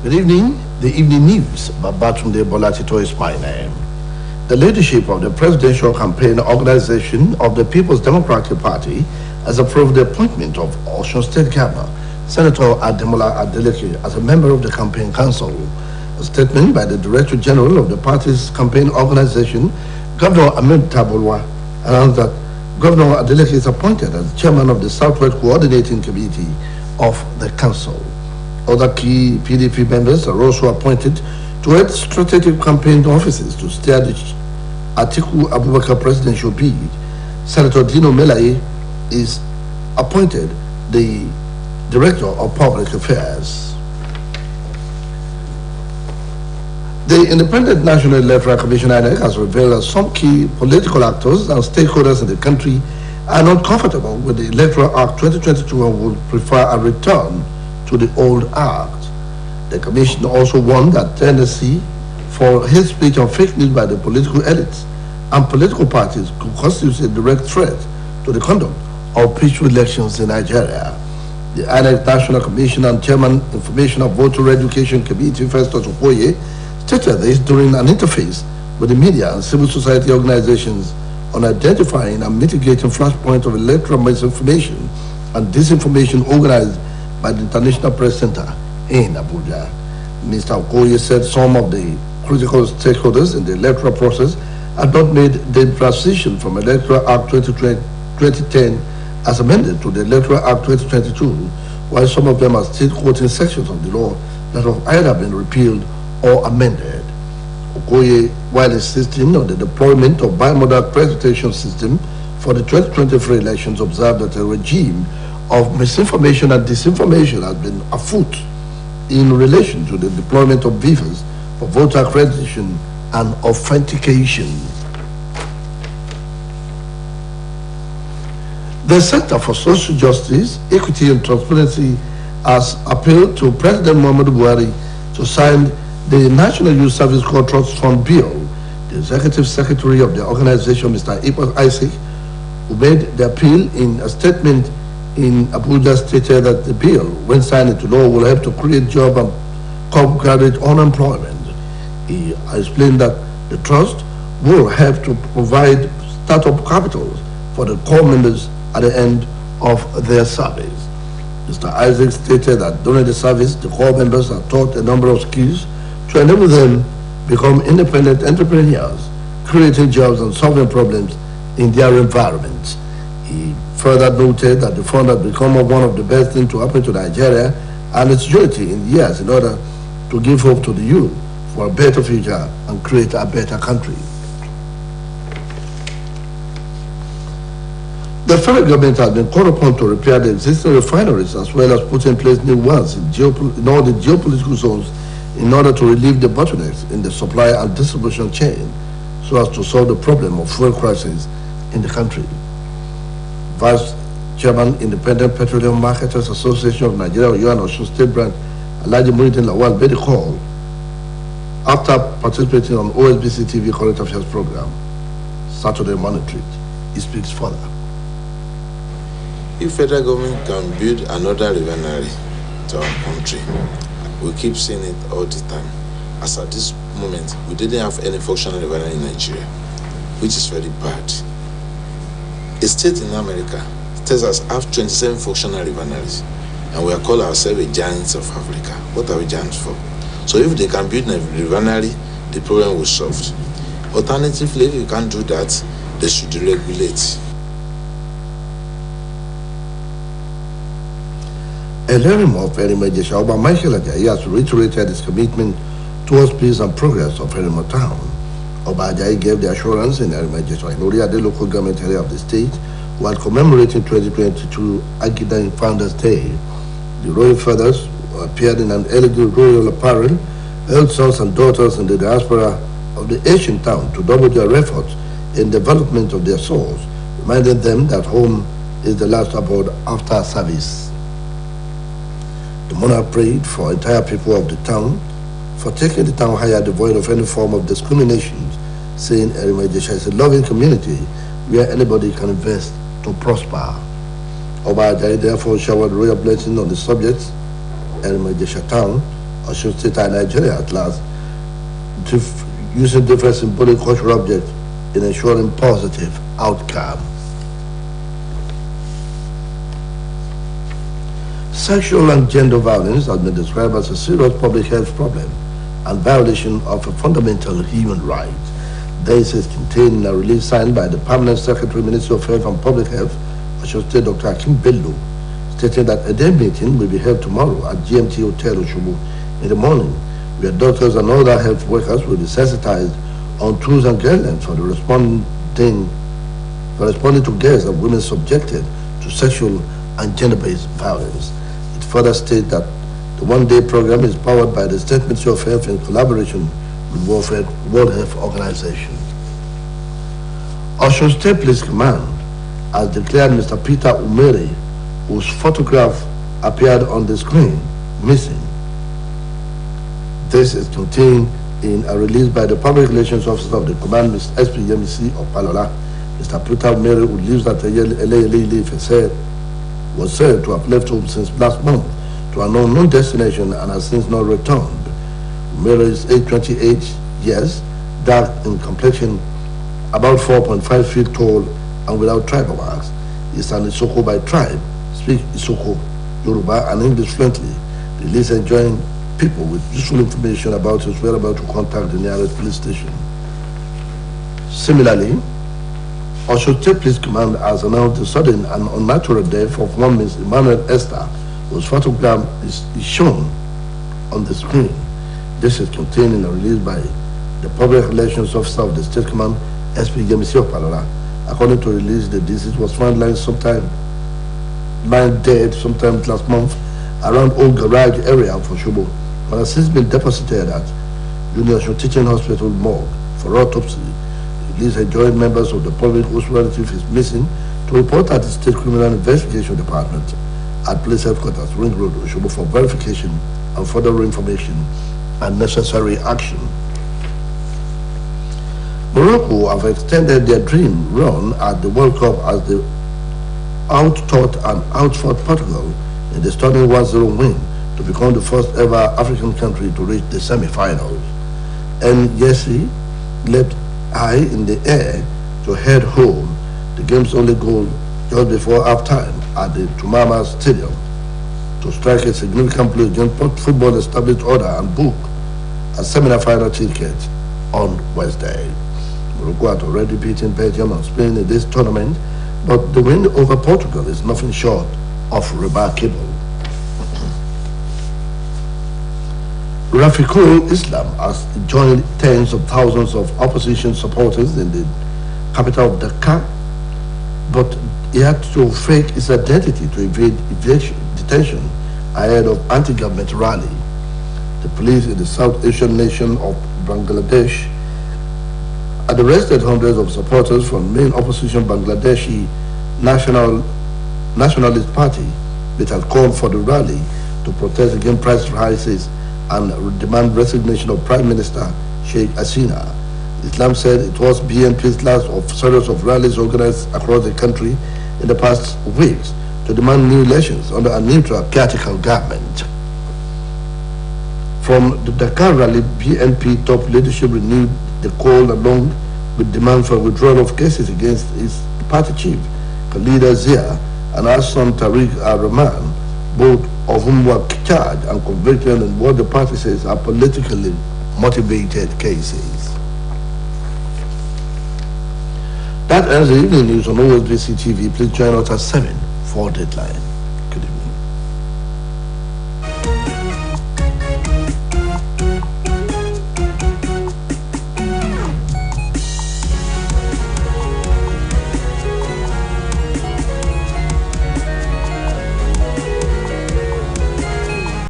Good evening. The evening news. Babatunde Bolatito is my name. The leadership of the Presidential Campaign Organization of the People's Democratic Party has approved the appointment of Osun State Governor, Senator Ademola Adeleke, as a member of the Campaign Council. A statement by the Director General of the party's campaign organization, Governor Ahmed Tabolwa, announced that Governor Adeleke is appointed as chairman of the Southwest Coordinating Committee of the Council. Other key PDP members are also appointed to head strategic campaign offices to steer the Atiku Abubakar presidential bid. Senator Dino Melaye is appointed the Director of Public Affairs. The Independent National Electoral Commission (INEC) has revealed that some key political actors and stakeholders in the country are not comfortable with the Electoral Act 2022 and would prefer a return to the old act. The Commission also warned that tendency for hate speech and fake news by the political elites and political parties could constitute a direct threat to the conduct of peaceful elections in Nigeria. The INEC National Commission and Chairman Information and Voter Education Committee, Festus Okoye, stated this during an interface with the media and civil society organizations on identifying and mitigating flashpoints of electoral misinformation and disinformation organized by the International Press Center in Abuja. Mr. Okoye said some of the critical stakeholders in the electoral process had not made the transition from Electoral Act 2010 as amended to the Electoral Act 2022, while some of them are still quoting sections of the law that have either been repealed or amended. Okoye, while insisting on the deployment of bimodal accreditation system for the 2023 elections, observed that a regime of misinformation and disinformation has been afoot in relation to the deployment of beavers for voter accreditation and authentication. The Center for Social Justice, Equity and Transparency has appealed to President Muhammadu Buhari to sign the National Youth Service Corps Trust Fund Bill. The Executive Secretary of the organization, Mr. Ipa Isaac, who made the appeal in a statement in Abuja, stated that the bill, when signed into law, will help to create job and curb graduate unemployment. He explained that the trust will help to provide startup capitals for the core members at the end of their service. Mr. Isaac stated that during the service, the core members are taught a number of skills to enable them become independent entrepreneurs, creating jobs and solving problems in their environments. He further noted that the fund has become one of the best things to happen to Nigeria and its unity in years in order to give hope to the youth for a better future and create a better country. The federal government has been called upon to repair the existing refineries as well as put in place new ones in all the geopolitical zones in order to relieve the bottlenecks in the supply and distribution chain so as to solve the problem of fuel crisis in the country. Vice Chairman, Independent Petroleum Marketers Association of Nigeria, Oyo and Osun State Branch, Alhaji Muhyiddin Lawal, made a call after participating on Osbc TV Current Affairs program, Saturday Morning Treat. He speaks further. If federal government can build another refinery to our country, we keep seeing it all the time. As at this moment, we didn't have any functional refinery in Nigeria, which is very bad. A state in America, Texas, have 27 functional refineries, and we are called ourselves a giants of Africa. What are we giants for? So if they can build a refinery, the problem will be solved. Alternatively, if you can't do that, they should deregulate. A learning of Erima Jesha, Oba Michael Ajayi has reiterated his commitment towards peace and progress of Erima Town. Oba Ajayi gave the assurance in Erima Jesha Inoria, the local government area of the state, while commemorating 2022 Agida Founders Day. The royal fathers appeared in an elegant royal apparel, held sons and daughters in the diaspora of the ancient town to double their efforts in development of their souls, reminding them that home is the last abode after service. The monarch prayed for entire people of the town for taking the town higher devoid of any form of discrimination, saying Erima Jesha is a loving community where anybody can invest to prosper. Oba Ajayi therefore showered royal blessing on the subjects, Erima Jesha town, Osun State and Nigeria at large, using different symbolic cultural objects in ensuring positive outcome. Sexual and gender violence has been described as a serious public health problem and violation of a fundamental human right. This is contained in a release signed by the Permanent Secretary, Ministry of Health and Public Health, Osun State Dr. Akim Bello, stating that a day meeting will be held tomorrow at GMT Hotel Oshobo in the morning, where doctors and other health workers will be sensitized on tools and guidelines for the responding to girls and women subjected to sexual and gender-based violence. It further states that the one-day program is powered by the State Ministry of Health in collaboration with World Health Organization. Osun State Police Command has declared Mr. Peter Umere, whose photograph appeared on the screen, missing. This is contained in a release by the Public Relations Officer of the Command, Mr. SP Yemisi Opalola. Mr. Peter Umere, who lives at was said to have left home since last month to an unknown destination and has since not returned. Umere is 28 years, dark in complexion, about 4.5 feet tall, and without tribal marks. He is an Isoko by tribe, speaks Isoko, Yoruba, and English fluently. The release enjoying people with useful information about his whereabouts to contact the nearest police station. Similarly, Osun State Police Command has announced the sudden and unnatural death of one Ms. Emmanuel Esther, whose photograph is shown on the screen. This is contained in a release by the Public Relations Officer of the State Command, SP Yemisi Opalola. According to release, the deceased was found lying dead sometime last month around Old Garage area of Oshobo, but has since been deposited at Junior Teaching Hospital morgue for autopsy. The release enjoined members of the public whose relative is missing to report at the State Criminal Investigation Department at Police Headquarters, Ring Road, Oshobo, for verification and further information and necessary action. Morocco have extended their dream run at the World Cup as they out-taught and out-fought Portugal in the stunning 1-0 win to become the first ever African country to reach the semi-finals. And Yesi leapt high in the air to head home, the game's only goal just before halftime at the Tumama Stadium, to strike a significant blow against football established order and book a semi-final ticket on Wednesday. Morocco had already beaten Belgium and Spain in this tournament, but the win over Portugal is nothing short of remarkable. Rafiqul Islam has joined tens of thousands of opposition supporters in the capital of Dhaka, but he had to fake his identity to evade detention ahead of anti-government rally. The police in the South Asian nation of Bangladesh had arrested hundreds of supporters from main opposition Bangladeshi Nationalist Party, which had called for the rally to protest against price rises and demand resignation of Prime Minister Sheikh Hasina. Islam said it was BNP's last of series of rallies organized across the country in the past weeks to demand new elections under a neutral caretaker government. From the Dakar rally, BNP top leadership renewed the call along with demand for withdrawal of cases against its party chief, Khalida Zia, and her son Tariq Ar-Rahman, both of whom were charged and convicted in what the party says are politically motivated cases. That ends the evening news on Osbc TV. Please join us at 7 for Deadline.